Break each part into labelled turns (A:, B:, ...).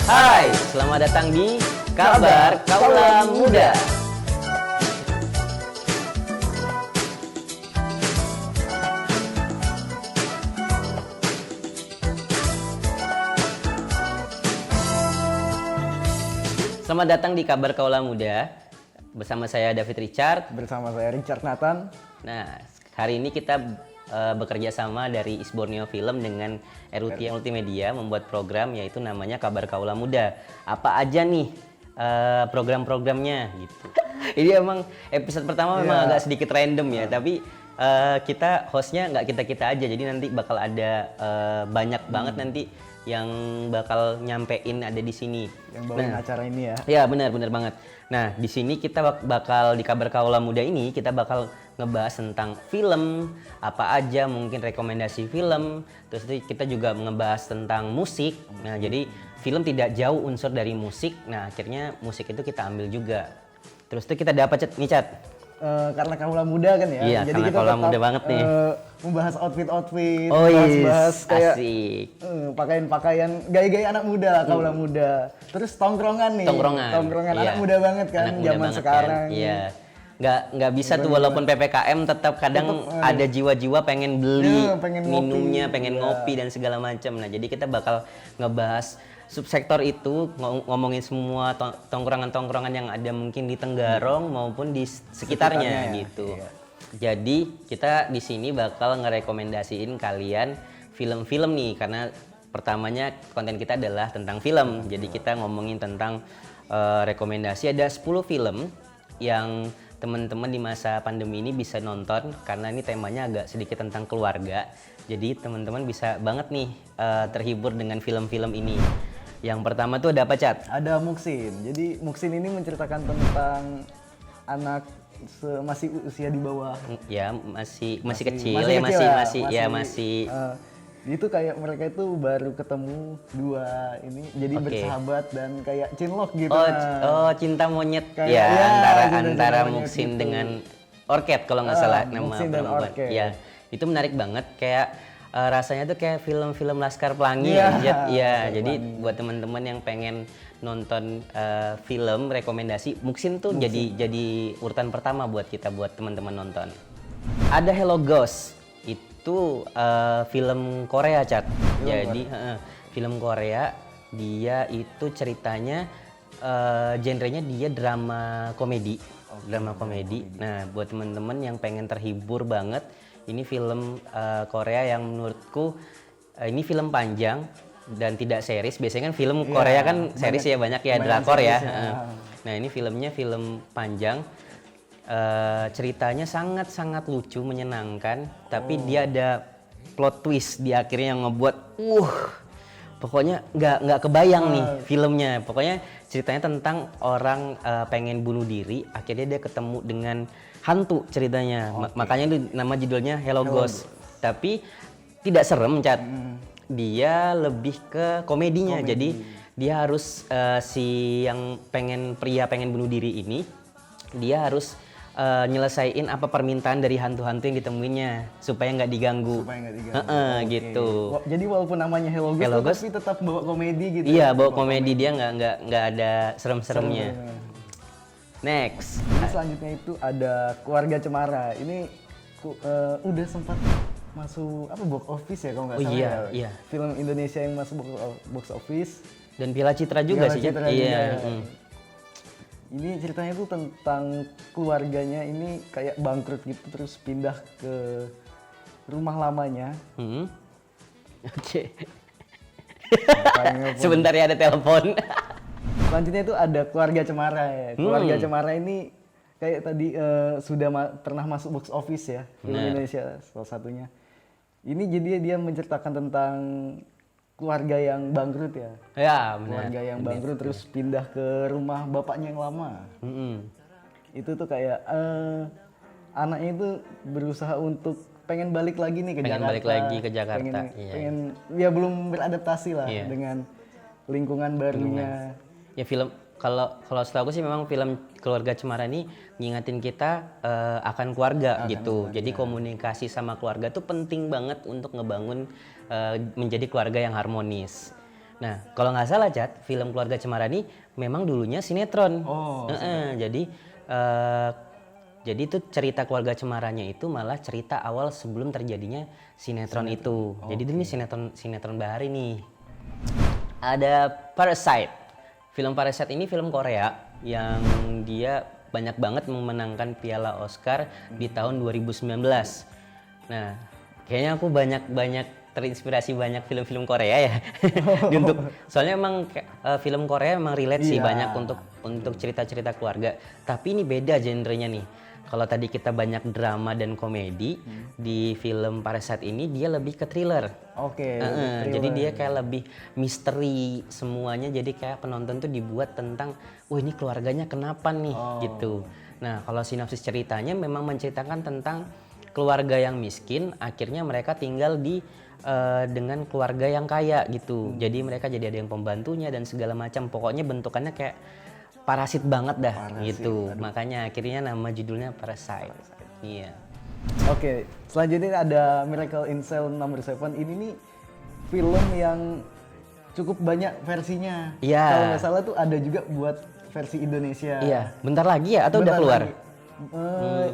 A: Hai, selamat datang di Kabar Kaula Muda. Selamat datang di Kabar Kaula Muda. Bersama saya David Richard.
B: Bersama saya Richard Nathan.
A: Nah, hari ini kita bekerja sama dari East Borneo Film dengan RUT Multimedia membuat program yaitu namanya Kabar Kaula Muda. Apa aja nih program-programnya gitu. Ini emang episode pertama memang agak sedikit random ya, tapi kita hostnya nggak kita-kita aja, jadi nanti bakal ada banyak banget nanti yang bakal nyampein ada di sini.
B: Yang bawain acara ini ya.
A: Ya benar banget. Nah di sini kita bakal di Kabar Kaula Muda ini kita bakal ngebahas tentang film apa aja, mungkin rekomendasi film. Terus kita juga ngebahas tentang musik. Nah jadi film tidak jauh unsur dari musik. Nah akhirnya musik itu kita ambil juga. Terus itu kita dapat nih Cat.
B: Karena kaula muda kan ya.
A: Iya,
B: jadi
A: karena
B: kita
A: kaula muda banget nih.
B: Membahas outfit,
A: Oh
B: bahas kayak
A: asik.
B: pakaian-pakaian gaya-gaya anak muda lah, kaula muda. Terus tongkrongan nih. Tongkrongan
A: iya.
B: anak muda banget kan
A: Anak muda
B: zaman
A: banget
B: sekarang.
A: Kan? Iya. Nggak bisa tuh walaupun PPKM tetap kadang ada jiwa-jiwa pengen beli
B: pengen
A: minumnya,
B: ngopi.
A: pengen ngopi dan segala macam. Nah, jadi kita bakal ngebahas subsektor itu, ngomongin semua tongkrongan-tongkrongan yang ada mungkin di Tenggarong maupun di sekitarnya gitu.
B: Iya.
A: Jadi kita di sini bakal ngerekomendasiin kalian film-film nih, karena pertamanya konten kita adalah tentang film. Jadi kita ngomongin tentang rekomendasi ada 10 film yang teman-teman di masa pandemi ini bisa nonton, karena ini temanya agak sedikit tentang keluarga. Jadi teman-teman bisa banget nih terhibur dengan film-film ini. Yang pertama tuh ada apa, Cat?
B: Ada Muksin. Jadi Muksin ini menceritakan tentang anak masih usia di bawah.
A: Ya, masih kecil, masih.
B: Itu kayak mereka itu baru ketemu dua ini jadi bersahabat dan kayak cinlok gitu.
A: Oh, cinta monyet
B: kayak,
A: ya, antara
B: cinta
A: Muksin
B: gitu.
A: dengan Orchid kalau nggak salah nama
B: Muksin dan
A: perempuan.
B: Orchid.
A: Ya, itu menarik banget, kayak rasanya tuh kayak film-film Laskar Pelangi aja. Iya, jadi buat teman-teman yang pengen nonton film rekomendasi Muksin tuh jadi urutan pertama buat kita, buat teman-teman nonton. Ada Hello Ghost. Itu film Korea, Cat. Jadi film Korea, dia itu ceritanya genrenya dia drama komedi. Drama komedi. Nah, buat teman-teman yang pengen terhibur banget, ini film Korea yang menurutku ini film panjang dan tidak series. Biasanya kan film Korea kan series ya, banyak ya, drakor ya. Nah, ini filmnya film panjang. Ceritanya sangat-sangat lucu, menyenangkan, tapi dia ada plot twist di akhirnya yang ngebuat pokoknya nggak kebayang nih filmnya. Pokoknya ceritanya tentang orang pengen bunuh diri, akhirnya dia ketemu dengan hantu ceritanya. Makanya itu nama judulnya Hello Ghost. Tapi tidak serem, Cat. Dia lebih ke komedinya. Jadi dia harus si yang pria pengen bunuh diri ini, dia harus nyelesain apa permintaan dari hantu-hantu yang ditemuinya supaya nggak diganggu. Gitu.
B: Jadi walaupun namanya Hello Ghost, tapi tetap bawa komedi gitu.
A: Iya, bawa komedi, dia nggak ada serem-seremnya. Next.
B: Jadi selanjutnya itu ada Keluarga Cemara. Ini udah sempat masuk box office ya kalau nggak salah.
A: Iya.
B: Film Indonesia yang masuk box office.
A: Dan Piala Citra juga sih, Cat. Iya.
B: Ini ceritanya tuh tentang keluarganya ini kayak bangkrut gitu, terus pindah ke rumah lamanya.
A: Oke. Sebentar ya, ada telepon.
B: Selanjutnya itu ada Keluarga Cemara ya. Keluarga Cemara ini kayak tadi sudah pernah masuk box office ya, film Indonesia salah satunya. Ini jadi dia menceritakan tentang keluarga yang bangkrut ya.
A: Ya, benar.
B: Keluarga yang bangkrut terus pindah ke rumah bapaknya yang lama. Itu tuh kayak anaknya itu berusaha untuk pengen balik lagi nih ke Jakarta.
A: Pengen balik lagi ke Jakarta.
B: Pengen ya belum beradaptasi lah dengan lingkungan barunya.
A: Ya film kalau setahu aku sih memang film Keluarga Cemara ini ngingetin kita akan keluarga gitu. Jadi komunikasi sama keluarga tuh penting banget untuk ngebangun menjadi keluarga yang harmonis. Nah, kalau nggak salah Cat, film Keluarga Cemara ini memang dulunya sinetron.
B: Oh,
A: Eh, jadi itu cerita Keluarga Cemaranya itu malah cerita awal sebelum terjadinya sinetron itu. Jadi ini sinetron bahari nih. Ada Parasite. Film Parasite ini film Korea yang dia banyak banget memenangkan Piala Oscar di tahun 2019. Nah, kayaknya aku banyak terinspirasi banyak film-film Korea ya. Soalnya emang film Korea emang relate sih banyak untuk cerita-cerita keluarga. Tapi ini beda genrenya nih. Kalau tadi kita banyak drama dan komedi, di film Parasite ini dia lebih ke thriller.
B: Oke.
A: Jadi dia kayak lebih misteri semuanya. Jadi kayak penonton tuh dibuat tentang, ini keluarganya kenapa nih gitu. Nah, kalau sinopsis ceritanya memang menceritakan tentang keluarga yang miskin, akhirnya mereka tinggal di dengan keluarga yang kaya gitu. Jadi mereka jadi ada yang pembantunya dan segala macam. Pokoknya bentukannya kayak parasit banget dah gitu. Makanya akhirnya nama judulnya Parasite. Iya.
B: Oke, selanjutnya ada Miracle in Cell No. 7. Ini nih film yang cukup banyak versinya.
A: Iya.
B: Kalau nggak salah tuh ada juga buat versi Indonesia.
A: Iya, bentar lagi ya atau udah keluar?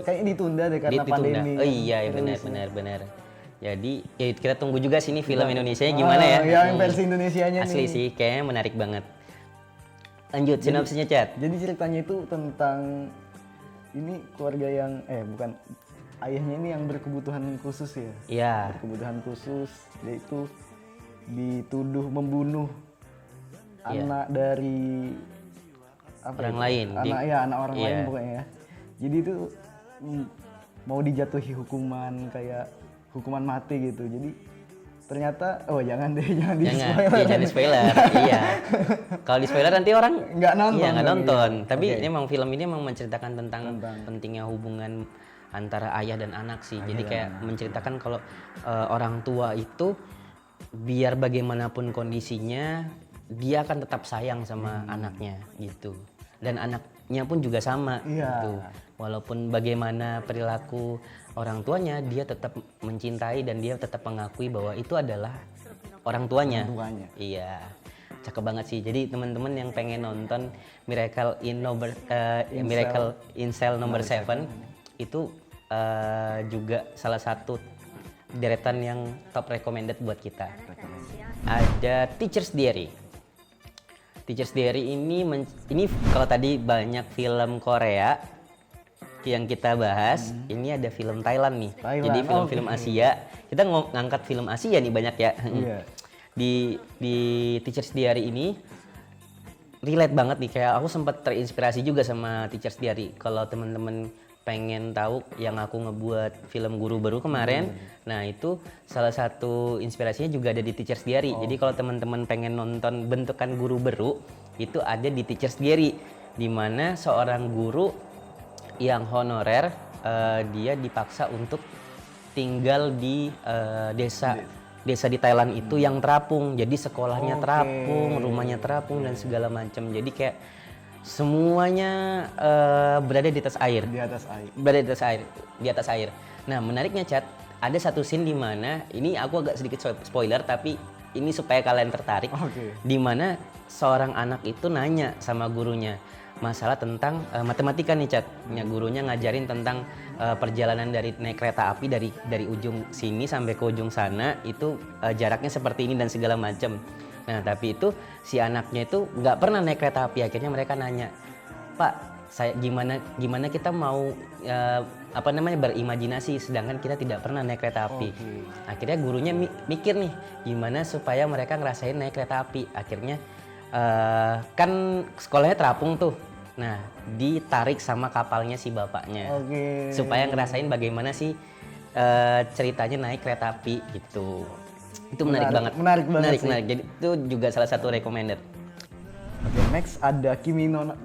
B: Kayaknya ditunda deh karena pandemi.
A: Oh iya, benar. Jadi ya kita tunggu juga sini film Indonesianya gimana ya?
B: Yang versi Indonesianya
A: Asli
B: nih.
A: sih, kayaknya menarik banget. Lanjut sinopsisnya Chat.
B: Jadi ceritanya itu tentang ini keluarga yang bukan, ayahnya ini yang berkebutuhan khusus ya.
A: Iya.
B: Berkebutuhan khusus, yaitu dituduh membunuh anak dari
A: Orang lain.
B: Anak orang lain pokoknya ya. Jadi itu mau dijatuhi hukuman mati gitu. Jadi ternyata jangan di spoiler.
A: Jangan di spoiler. Iya. Kalau di spoiler nanti orang
B: nggak nonton.
A: Iya, nggak nonton. Tapi emang film ini emang menceritakan tentang pentingnya hubungan antara ayah dan anak sih. Jadi kayak menceritakan kalau orang tua itu biar bagaimanapun kondisinya dia akan tetap sayang sama anaknya gitu. Dan anaknya pun juga sama gitu. Walaupun bagaimana perilaku orang tuanya, dia tetap mencintai dan dia tetap mengakui bahwa itu adalah orang tuanya. Iya, cakep banget sih. Jadi teman-teman yang pengen nonton Miracle in Cell No. 7 itu juga salah satu deretan yang top recommended buat kita. Ada Teacher's Diary. Teacher's Diary ini kalau tadi banyak film Korea yang kita bahas, ini ada film Thailand nih. Jadi film-film Asia. Kita ngangkat film Asia nih banyak ya. Di Teacher's Diary ini relate banget nih, kayak aku sempat terinspirasi juga sama Teacher's Diary. Kalau teman-teman pengen tahu yang aku ngebuat film Guru Baru kemarin, nah itu salah satu inspirasinya juga ada di Teacher's Diary. Jadi kalau teman-teman pengen nonton bentukan Guru Baru, itu ada di Teacher's Diary, di mana seorang guru yang honorer dia dipaksa untuk tinggal di desa di Thailand itu yang terapung. Jadi sekolahnya terapung, rumahnya terapung dan segala macam. Jadi kayak semuanya berada di atas air. Berada di atas air. Nah, menariknya Chat, ada satu scene di mana ini aku agak sedikit spoiler tapi ini supaya kalian tertarik. Di mana seorang anak itu nanya sama gurunya masalah tentang matematika nih Chat. Gurunya ngajarin tentang perjalanan dari naik kereta api dari ujung sini sampai ke ujung sana itu jaraknya seperti ini dan segala macam. Nah, tapi itu si anaknya itu nggak pernah naik kereta api. Akhirnya mereka nanya, Pak, gimana kita mau berimajinasi sedangkan kita tidak pernah naik kereta api. Akhirnya gurunya mikir nih, gimana supaya mereka ngerasain naik kereta api. Akhirnya kan sekolahnya terapung tuh. Nah, ditarik sama kapalnya si bapaknya. Supaya ngerasain bagaimana sih ceritanya naik kereta api gitu. Itu menarik banget. Menarik. Jadi itu juga salah satu recommended.
B: Next ada Kimi no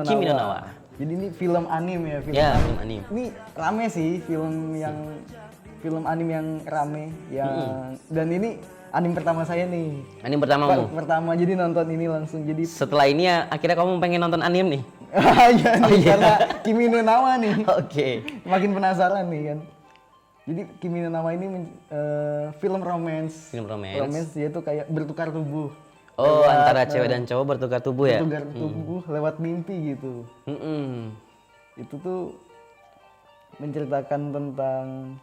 B: Nawa. Jadi ini film anime ya,
A: film anime.
B: Ini rame sih, film anime yang rame dan ini anime pertama saya nih.
A: Anime pertamamu?
B: Pertama, jadi nonton ini langsung jadi.
A: Setelah ini ya akhirnya kamu pengen nonton anime nih?
B: Karena Kimi no Nawa nih. Makin penasaran nih kan. Jadi Kimi no Nawa ini film romance. Romance dia tuh kayak bertukar tubuh.
A: Oh, antara cewek dan cowok bertukar tubuh ya?
B: bertukar tubuh lewat mimpi gitu.
A: Mm-mm.
B: Itu tuh menceritakan tentang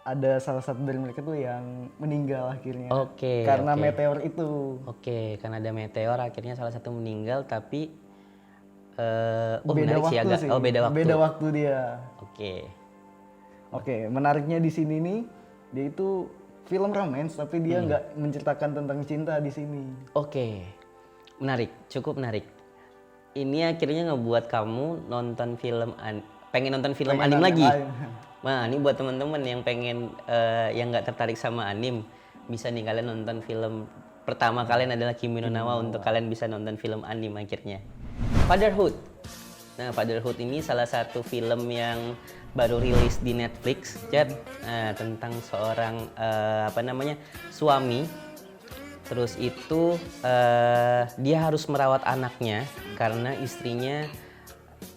B: ada salah satu dari mereka tuh yang meninggal akhirnya
A: Oke,
B: karena
A: oke.
B: meteor itu.
A: Oke, karena ada meteor akhirnya salah satu meninggal tapi
B: Beda
A: menarik sih
B: waktu
A: agak.
B: sih.
A: Oh, beda waktu.
B: Beda waktu dia.
A: Oke.
B: Oke, menariknya di sini nih, dia itu film romance tapi dia nggak menceritakan tentang cinta di sini.
A: Oke. Menarik, cukup menarik. Ini akhirnya ngebuat kamu nonton pengen nonton film
B: Pengen
A: anim
B: nonton
A: lagi.
B: anim.
A: Nah, ini buat teman-teman yang pengen yang nggak tertarik sama anim, bisa nih kalian nonton film pertama kalian adalah Kimi no Na wa untuk kalian bisa nonton film anim akhirnya. Fatherhood. Nah, Fatherhood ini salah satu film yang baru rilis di Netflix, Chat. Nah, tentang seorang suami. Terus itu dia harus merawat anaknya karena istrinya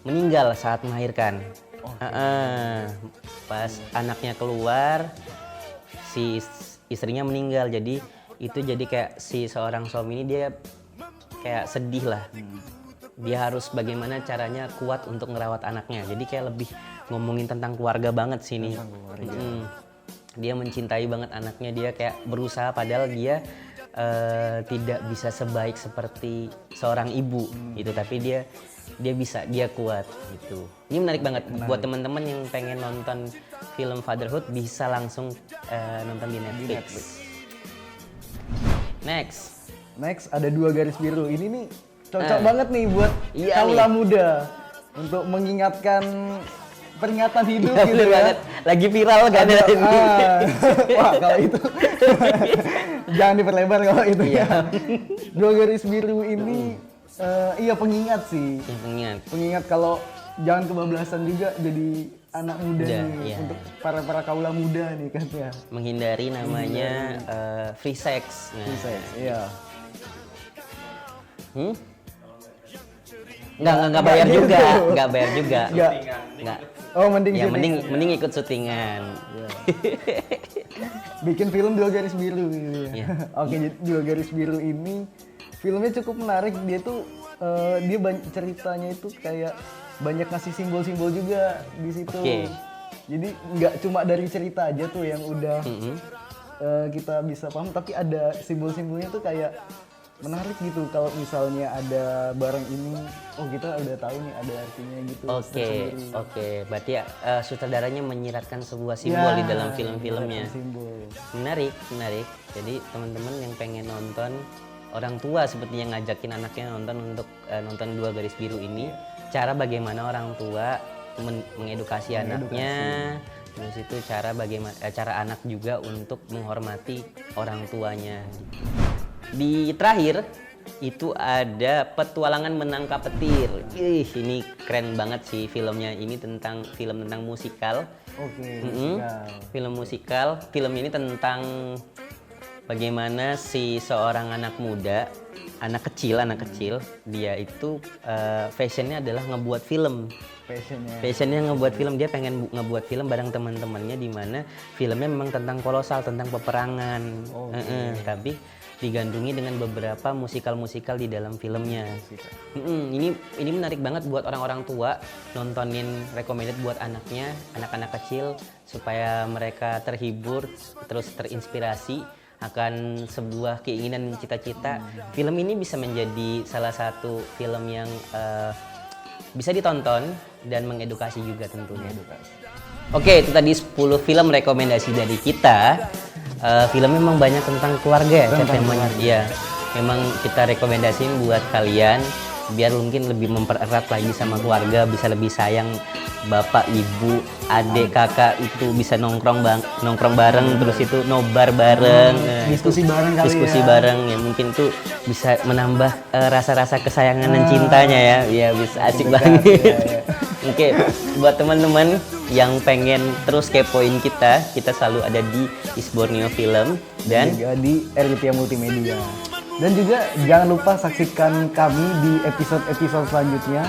A: meninggal saat melahirkan. Pas anaknya keluar, si istrinya meninggal. Jadi itu jadi kayak si seorang suami ini dia kayak sedih lah. Dia harus bagaimana caranya kuat untuk ngerawat anaknya. Jadi kayak lebih ngomongin tentang keluarga banget sini. Dia mencintai banget anaknya. Dia kayak berusaha padahal dia tidak bisa sebaik seperti seorang ibu gitu. Tapi dia bisa, dia kuat gitu. Ini menarik banget buat teman-teman yang pengen nonton film Fatherhood bisa langsung nonton di Netflix. Next
B: ada 2 garis biru. Ini nih cocok banget nih buat
A: Iya
B: kaula muda untuk mengingatkan peringatan hidup
A: ya,
B: gitu
A: bener
B: ya.
A: banget. Lagi viral kan ya ini.
B: Wah, kalau itu jangan diperlebar kalau itu ya. 2 garis biru ini iya pengingat sih.
A: Ingat.
B: Pengingat kalau jangan kebablasan juga jadi anak muda nih
A: iya.
B: untuk para kaula muda nih kan ya.
A: Menghindari namanya free sex. Nah,
B: Iya.
A: Nggak bayar
B: gitu.
A: juga, nggak bayar juga. Nggak.
B: Oh, mending
A: Ya
B: syuting.
A: mending ikut syutingan.
B: Bikin film 2 garis biru gitu ya.
A: Iya.
B: Oke, jadi 2 garis biru ini filmnya cukup menarik. Dia tuh dia ceritanya itu kayak banyak ngasih simbol-simbol juga di situ.
A: Oke.
B: Jadi nggak cuma dari cerita aja tuh yang udah kita bisa paham, tapi ada simbol-simbolnya tuh kayak menarik gitu. Kalau misalnya ada barang ini, oh kita udah tahu nih ada artinya gitu.
A: Oke. Berarti sutradaranya menyiratkan sebuah simbol di dalam film-filmnya.
B: Simbol.
A: Menarik. Jadi teman-teman yang pengen nonton, orang tua sepertinya ngajakin anaknya nonton untuk nonton 2 garis biru ini. Cara bagaimana orang tua mengedukasi anaknya, terus itu cara anak juga untuk menghormati orang tuanya. Di terakhir itu ada Petualangan Menangkap Petir. Ini keren banget sih filmnya. Ini film tentang musikal.
B: Oke.
A: Film musikal. Film ini tentang bagaimana si seorang anak anak kecil, dia itu passionnya adalah ngebuat film. Passionnya ngebuat film, dia pengen ngebuat film bareng teman-temannya, di mana filmnya memang tentang kolosal, tentang peperangan. Tapi digandungi dengan beberapa musikal di dalam filmnya. Ini menarik banget buat orang-orang tua, nontonin, recommended buat anak-anak kecil supaya mereka terhibur, terus terinspirasi akan sebuah keinginan dan cita-cita. Film ini bisa menjadi salah satu film yang bisa ditonton dan mengedukasi juga tentunya. Oke, itu tadi 10 film rekomendasi dari kita. Filmnya memang banyak tentang keluarga ya, temanya. Iya, memang kita rekomendasiin buat kalian biar mungkin lebih mempererat lagi sama keluarga, bisa lebih sayang bapak, ibu, adik, kakak, itu bisa nongkrong bareng, terus itu nobar bareng,
B: diskusi bareng kali
A: diskusi
B: ya.
A: bareng ya, mungkin tuh bisa menambah rasa-rasa kesayangan dan cintanya ya. Ya bisa asik banget. Oke, buat teman-teman yang pengen terus kepoin kita selalu ada di Isborneo Film dan
B: juga di RWTH Multimedia. Dan juga jangan lupa saksikan kami di episode-episode selanjutnya.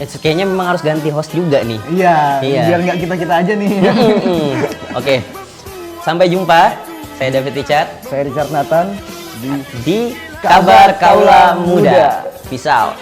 A: Kayaknya memang harus ganti host juga nih.
B: Iya. Biar nggak kita aja nih.
A: Oke, sampai jumpa. Saya David Richard
B: Saya Richard Nathan
A: di Kabar Kaula Muda. Peace out.